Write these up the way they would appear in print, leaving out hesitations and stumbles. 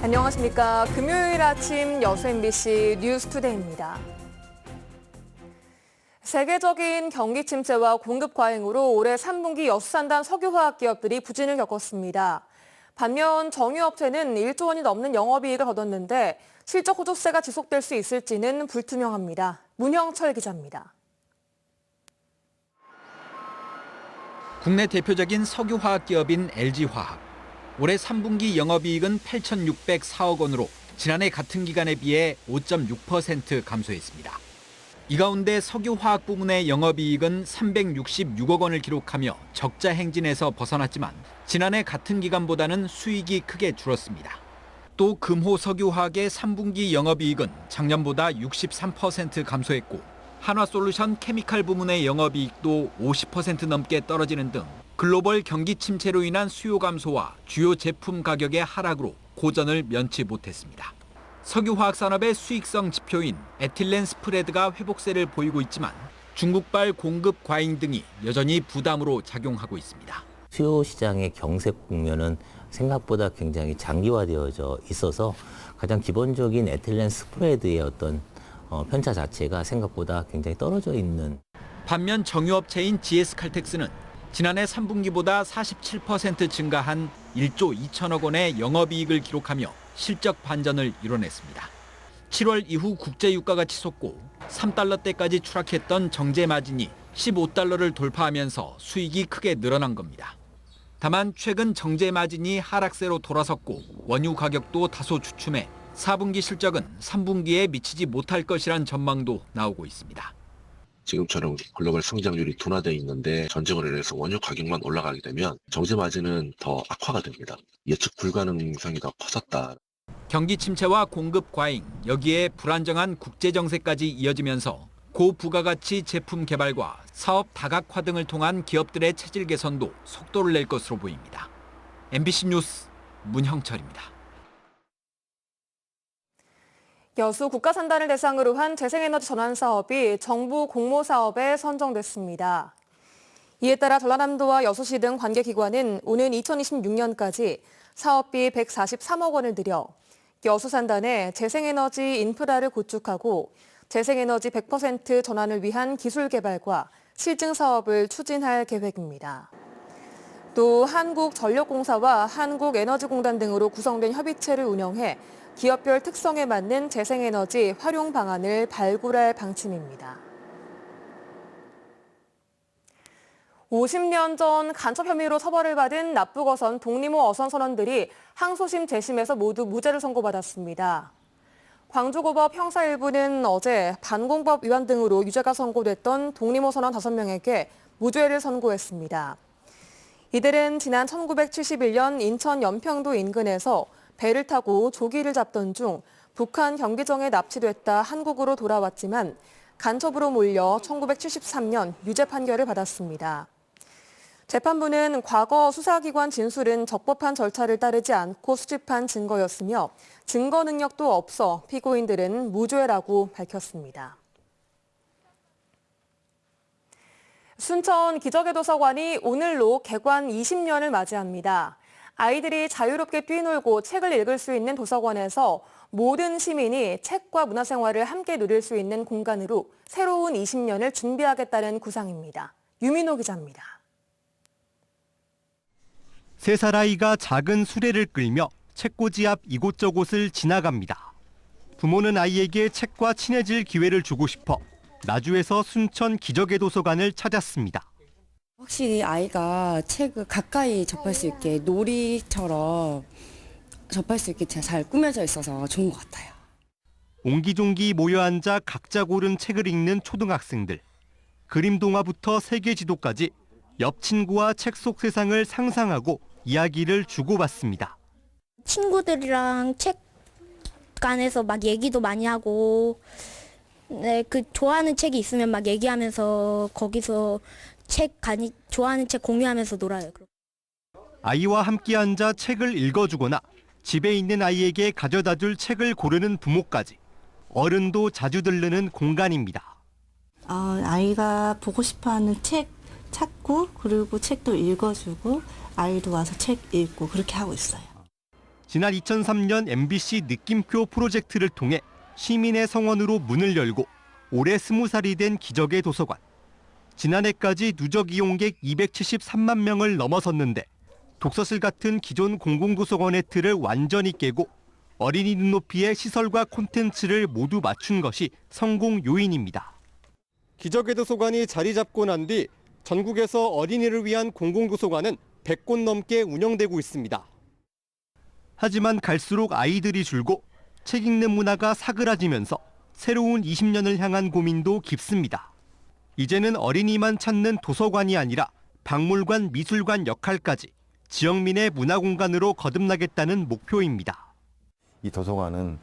안녕하십니까. 금요일 아침 여수 MBC 뉴스투데이입니다. 세계적인 경기 침체와 공급 과잉으로 올해 3분기 여수 산단 석유화학 기업들이 부진을 겪었습니다. 반면 정유업체는 1조 원이 넘는 영업이익을 거뒀는데 실적 호조세가 지속될 수 있을지는 불투명합니다. 문형철 기자입니다. 국내 대표적인 석유화학 기업인 LG화학. 올해 3분기 영업이익은 8,604억 원으로 지난해 같은 기간에 비해 5.6% 감소했습니다. 이 가운데 석유화학 부문의 영업이익은 366억 원을 기록하며 적자 행진에서 벗어났지만 지난해 같은 기간보다는 수익이 크게 줄었습니다. 또 금호 석유화학의 3분기 영업이익은 작년보다 63% 감소했고 한화솔루션 케미칼 부문의 영업이익도 50% 넘게 떨어지는 등 글로벌 경기 침체로 인한 수요 감소와 주요 제품 가격의 하락으로 고전을 면치 못했습니다. 석유화학 산업의 수익성 지표인 에틸렌 스프레드가 회복세를 보이고 있지만 중국발 공급 과잉 등이 여전히 부담으로 작용하고 있습니다. 수요 시장의 경색 국면은 생각보다 굉장히 장기화되어져 있어서 가장 기본적인 에틸렌 스프레드의 어떤 편차 자체가 생각보다 굉장히 떨어져 있는. 반면 정유업체인 GS칼텍스는 지난해 3분기보다 47% 증가한 1조 2천억 원의 영업이익을 기록하며 실적 반전을 이뤄냈습니다. 7월 이후 국제유가가 치솟고 3달러대까지 추락했던 정제 마진이 15달러를 돌파하면서 수익이 크게 늘어난 겁니다. 다만 최근 정제 마진이 하락세로 돌아섰고 원유 가격도 다소 주춤해 4분기 실적은 3분기에 미치지 못할 것이란 전망도 나오고 있습니다. 지금처럼 글로벌 성장률이 둔화되어 있는데 전쟁으로 인해서 원유 가격만 올라가게 되면 정제 마진은 더 악화가 됩니다. 예측 불가능성이 더 커졌다. 경기 침체와 공급 과잉, 여기에 불안정한 국제 정세까지 이어지면서 고부가가치 제품 개발과 사업 다각화 등을 통한 기업들의 체질 개선도 속도를 낼 것으로 보입니다. MBC 뉴스 문형철입니다. 여수 국가산단을 대상으로 한 재생에너지 전환 사업이 정부 공모 사업에 선정됐습니다. 이에 따라 전라남도와 여수시 등 관계기관은 오는 2026년까지 사업비 143억 원을 들여 여수산단에 재생에너지 인프라를 구축하고 재생에너지 100% 전환을 위한 기술 개발과 실증 사업을 추진할 계획입니다. 또 한국전력공사와 한국에너지공단 등으로 구성된 협의체를 운영해 기업별 특성에 맞는 재생에너지 활용 방안을 발굴할 방침입니다. 50년 전 간첩 혐의로 처벌을 받은 납북어선 독립호 어선 선원들이 항소심 재심에서 모두 무죄를 선고받았습니다. 광주고법 형사 1부는 어제 반공법 위반 등으로 유죄가 선고됐던 독립호 선원 5명에게 무죄를 선고했습니다. 이들은 지난 1971년 인천 연평도 인근에서 배를 타고 조기를 잡던 중 북한 경기정에 납치됐다 한국으로 돌아왔지만 간첩으로 몰려 1973년 유죄 판결을 받았습니다. 재판부는 과거 수사기관 진술은 적법한 절차를 따르지 않고 수집한 증거였으며 증거 능력도 없어 피고인들은 무죄라고 밝혔습니다. 순천 기적의 도서관이 오늘로 개관 20년을 맞이합니다. 아이들이 자유롭게 뛰놀고 책을 읽을 수 있는 도서관에서 모든 시민이 책과 문화생활을 함께 누릴 수 있는 공간으로 새로운 20년을 준비하겠다는 구상입니다. 유민호 기자입니다. 3살 아이가 작은 수레를 끌며 책꽂이 앞 이곳저곳을 지나갑니다. 부모는 아이에게 책과 친해질 기회를 주고 싶어 나주에서 순천 기적의 도서관을 찾았습니다. 확실히 아이가 책을 가까이 접할 수 있게 놀이처럼 접할 수 있게 잘 꾸며져 있어서 좋은 것 같아요. 옹기종기 모여 앉아 각자 고른 책을 읽는 초등학생들. 그림 동화부터 세계 지도까지 옆 친구와 책 속 세상을 상상하고 이야기를 주고받습니다. 친구들이랑 책 안에서 막 얘기도 많이 하고 좋아하는 책이 있으면 막 얘기하면서 거기서 좋아하는 책 공유하면서 놀아요. 아이와 함께 앉아 책을 읽어주거나 집에 있는 아이에게 가져다줄 책을 고르는 부모까지 어른도 자주 들르는 공간입니다. 아이가 보고 싶어하는 책 찾고 그리고 책도 읽어주고 아이도 와서 책 읽고 그렇게 하고 있어요. 지난 2003년 MBC 느낌표 프로젝트를 통해 시민의 성원으로 문을 열고 올해 20살이 된 기적의 도서관. 지난해까지 누적 이용객 273만 명을 넘어섰는데 독서실 같은 기존 공공도서관의 틀을 완전히 깨고 어린이 눈높이의 시설과 콘텐츠를 모두 맞춘 것이 성공 요인입니다. 기적의 도서관이 자리 잡고 난 뒤 전국에서 어린이를 위한 공공도서관은 100곳 넘게 운영되고 있습니다. 하지만 갈수록 아이들이 줄고 책 읽는 문화가 사그라지면서 새로운 20년을 향한 고민도 깊습니다. 이제는 어린이만 찾는 도서관이 아니라 박물관, 미술관 역할까지 지역민의 문화공간으로 거듭나겠다는 목표입니다. 이 도서관은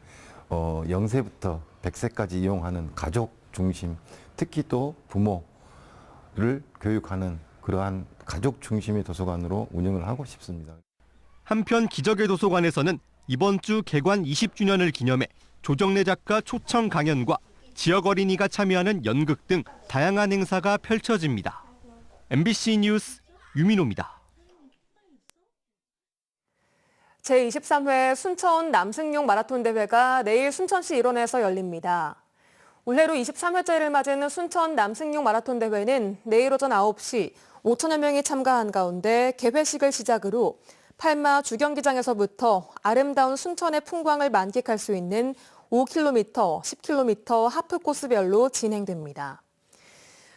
0세부터 100세까지 이용하는 가족 중심, 특히 또 부모를 교육하는 그러한 가족 중심의 도서관으로 운영을 하고 싶습니다. 한편 기적의 도서관에서는 이번 주 개관 20주년을 기념해 조정래 작가 초청 강연과 지역 어린이가 참여하는 연극 등 다양한 행사가 펼쳐집니다. MBC 뉴스 유민호입니다. 제23회 순천 남승용 마라톤 대회가 내일 순천시 일원에서 열립니다. 올해로 23회째를 맞은 순천 남승용 마라톤 대회는 내일 오전 9시 5천여 명이 참가한 가운데 개회식을 시작으로 팔마 주경기장에서부터 아름다운 순천의 풍광을 만끽할 수 있는 5km, 10km 하프 코스별로 진행됩니다.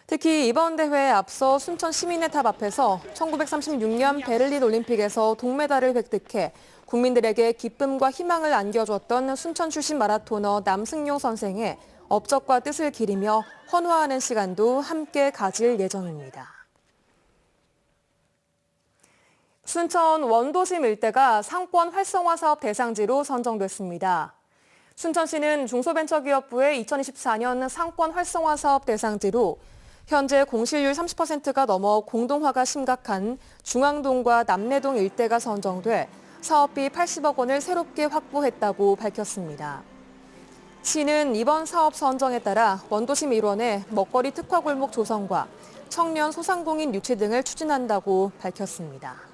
특히 이번 대회에 앞서 순천 시민의 탑 앞에서 1936년 베를린 올림픽에서 동메달을 획득해 국민들에게 기쁨과 희망을 안겨줬던 순천 출신 마라토너 남승용 선생의 업적과 뜻을 기리며 헌화하는 시간도 함께 가질 예정입니다. 순천 원도심 일대가 상권 활성화 사업 대상지로 선정됐습니다. 순천시는 중소벤처기업부의 2024년 상권 활성화 사업 대상지로 현재 공실률 30%가 넘어 공동화가 심각한 중앙동과 남래동 일대가 선정돼 사업비 80억 원을 새롭게 확보했다고 밝혔습니다. 시는 이번 사업 선정에 따라 원도심 일원의 먹거리 특화 골목 조성과 청년 소상공인 유치 등을 추진한다고 밝혔습니다.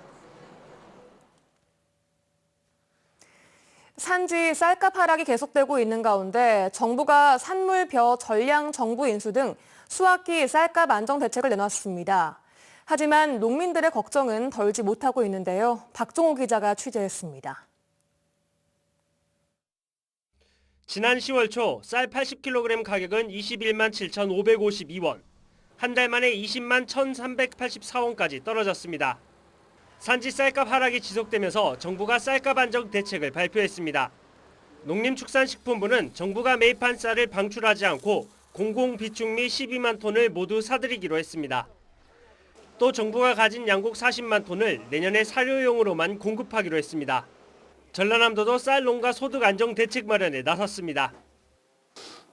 산지 쌀값 하락이 계속되고 있는 가운데 정부가 산물벼 전량 정부 인수 등 수확기 쌀값 안정 대책을 내놨습니다. 하지만 농민들의 걱정은 덜지 못하고 있는데요. 박종호 기자가 취재했습니다. 지난 10월 초 쌀 80kg 가격은 21만 7,552원, 한 달 만에 20만 1,384원까지 떨어졌습니다. 산지 쌀값 하락이 지속되면서 정부가 쌀값 안정 대책을 발표했습니다. 농림축산식품부는 정부가 매입한 쌀을 방출하지 않고 공공비축미 12만 톤을 모두 사들이기로 했습니다. 또 정부가 가진 양곡 40만 ton을 내년에 사료용으로만 공급하기로 했습니다. 전라남도도 쌀 농가 소득 안정 대책 마련에 나섰습니다.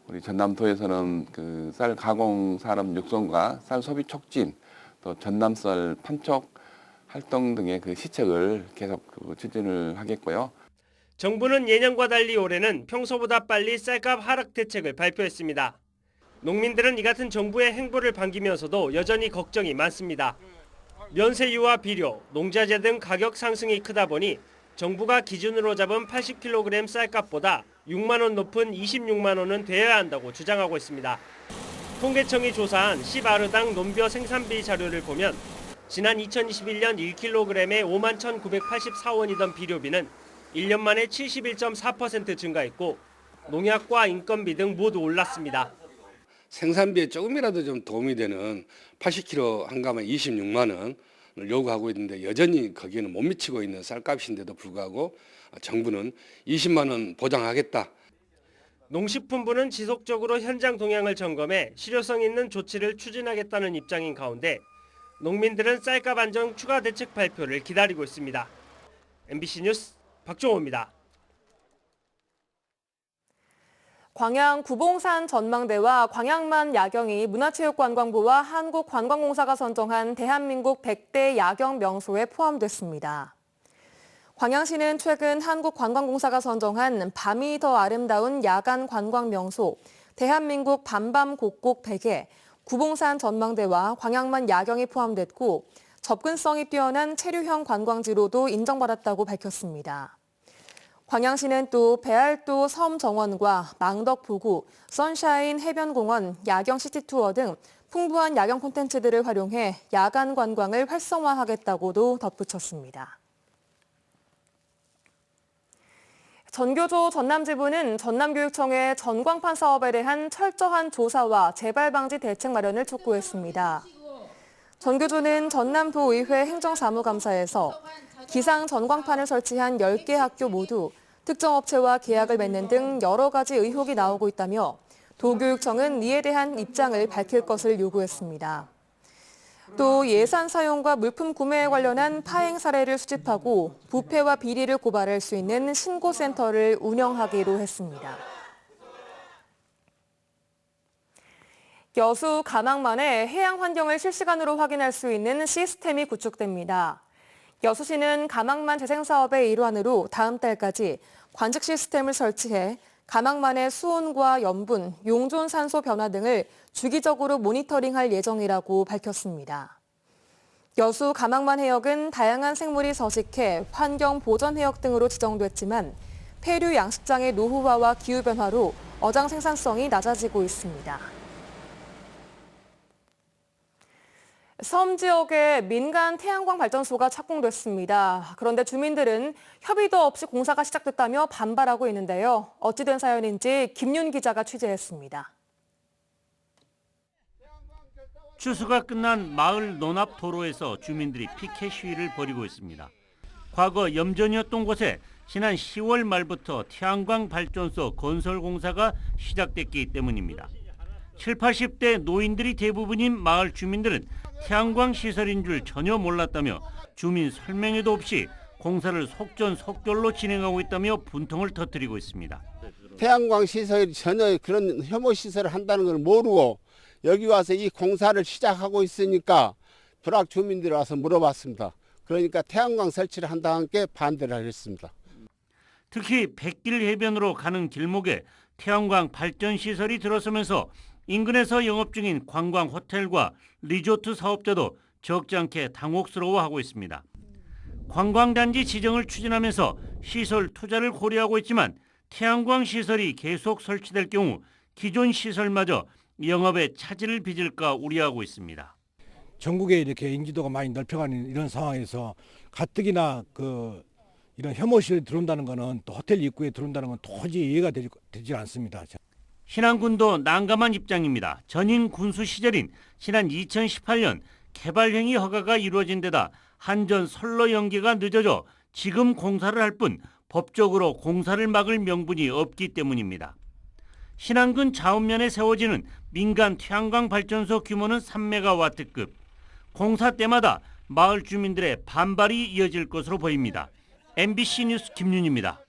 우리 전남도에서는 그 쌀 가공 산업 육성과 쌀 소비 촉진, 또 전남쌀 판촉 활동 등의 그 시책을 계속 추진을 하겠고요. 정부는 예년과 달리 올해는 평소보다 빨리 쌀값 하락 대책을 발표했습니다. 농민들은 이 같은 정부의 행보를 반기면서도 여전히 걱정이 많습니다. 면세유와 비료, 농자재 등 가격 상승이 크다 보니 정부가 기준으로 잡은 80kg 쌀값보다 6만 원 높은 26만 원은 돼야 한다고 주장하고 있습니다. 통계청이 조사한 10아르당 논벼 생산비 자료를 보면 지난 2021년 1kg에 5만 1,984원이던 비료비는 1년 만에 71.4% 증가했고 농약과 인건비 등 모두 올랐습니다. 생산비에 조금이라도 좀 도움이 되는 80kg 한 가마에 26만 원을 요구하고 있는데 여전히 거기에는 못 미치고 있는 쌀값인데도 불구하고 정부는 20만 원 보장하겠다. 농식품부는 지속적으로 현장 동향을 점검해 실효성 있는 조치를 추진하겠다는 입장인 가운데 농민들은 쌀값 안정 추가 대책 발표를 기다리고 있습니다. MBC 뉴스 박종호입니다. 광양 구봉산 전망대와 광양만 야경이 문화체육관광부와 한국관광공사가 선정한 대한민국 100대 야경 명소에 포함됐습니다. 광양시는 최근 한국관광공사가 선정한 밤이 더 아름다운 야간 관광 명소 대한민국 밤밤곡곡 100에 구봉산 전망대와 광양만 야경이 포함됐고 접근성이 뛰어난 체류형 관광지로도 인정받았다고 밝혔습니다. 광양시는 또 배알도 섬정원과 망덕포구, 선샤인 해변공원, 야경 시티투어 등 풍부한 야경 콘텐츠들을 활용해 야간 관광을 활성화하겠다고도 덧붙였습니다. 전교조 전남지부는 전남교육청의 전광판 사업에 대한 철저한 조사와 재발 방지 대책 마련을 촉구했습니다. 전교조는 전남도의회 행정사무감사에서 기상 전광판을 설치한 10개 학교 모두 특정 업체와 계약을 맺는 등 여러 가지 의혹이 나오고 있다며 도교육청은 이에 대한 입장을 밝힐 것을 요구했습니다. 또 예산 사용과 물품 구매에 관련한 파행 사례를 수집하고 부패와 비리를 고발할 수 있는 신고센터를 운영하기로 했습니다. 여수 가망만의 해양 환경을 실시간으로 확인할 수 있는 시스템이 구축됩니다. 여수시는 가망만 재생 사업의 일환으로 다음 달까지 관측 시스템을 설치해 가망만의 수온과 염분, 용존 산소 변화 등을 주기적으로 모니터링할 예정이라고 밝혔습니다. 여수 가망만 해역은 다양한 생물이 서식해 환경 보전 해역 등으로 지정됐지만 폐류 양식장의 노후화와 기후 변화로 어장 생산성이 낮아지고 있습니다. 섬 지역에 민간 태양광 발전소가 착공됐습니다. 그런데 주민들은 협의도 없이 공사가 시작됐다며 반발하고 있는데요. 어찌된 사연인지 김윤 기자가 취재했습니다. 추수가 끝난 마을 논앞 도로에서 주민들이 피켓 시위를 벌이고 있습니다. 과거 염전이었던 곳에 지난 10월 말부터 태양광 발전소 건설 공사가 시작됐기 때문입니다. 70, 80대 노인들이 대부분인 마을 주민들은 태양광 시설인 줄 전혀 몰랐다며 주민 설명회도 없이 공사를 속전속결로 진행하고 있다며 분통을 터뜨리고 있습니다. 태양광 시설이 전혀 그런 혐오 시설을 한다는 걸 모르고 여기 와서 이 공사를 시작하고 있으니까 불악 주민들이 와서 물어봤습니다. 그러니까 태양광 설치를 한다는 게 반대를 하겠습니다. 특히 백길 해변으로 가는 길목에 태양광 발전 시설이 들어서면서 인근에서 영업 중인 관광 호텔과 리조트 사업자도 적지 않게 당혹스러워하고 있습니다. 관광단지 지정을 추진하면서 시설 투자를 고려하고 있지만 태양광 시설이 계속 설치될 경우 기존 시설마저 영업에 차질을 빚을까 우려하고 있습니다. 전국에 이렇게 인지도가 많이 넓혀가는 이런 상황에서 가뜩이나 이런 혐오시설이 들어온다는 것은 또 호텔 입구에 들어온다는 건 도저히 이해가 되지 않습니다. 신안군도 난감한 입장입니다. 전임 군수 시절인 지난 2018년 개발행위 허가가 이루어진 데다 한전 선로 연계가 늦어져 지금 공사를 할 뿐 법적으로 공사를 막을 명분이 없기 때문입니다. 신안군 자원면에 세워지는 민간 태양광 발전소 규모는 3메가와트급. 공사 때마다 마을 주민들의 반발이 이어질 것으로 보입니다. MBC 뉴스 김윤입니다.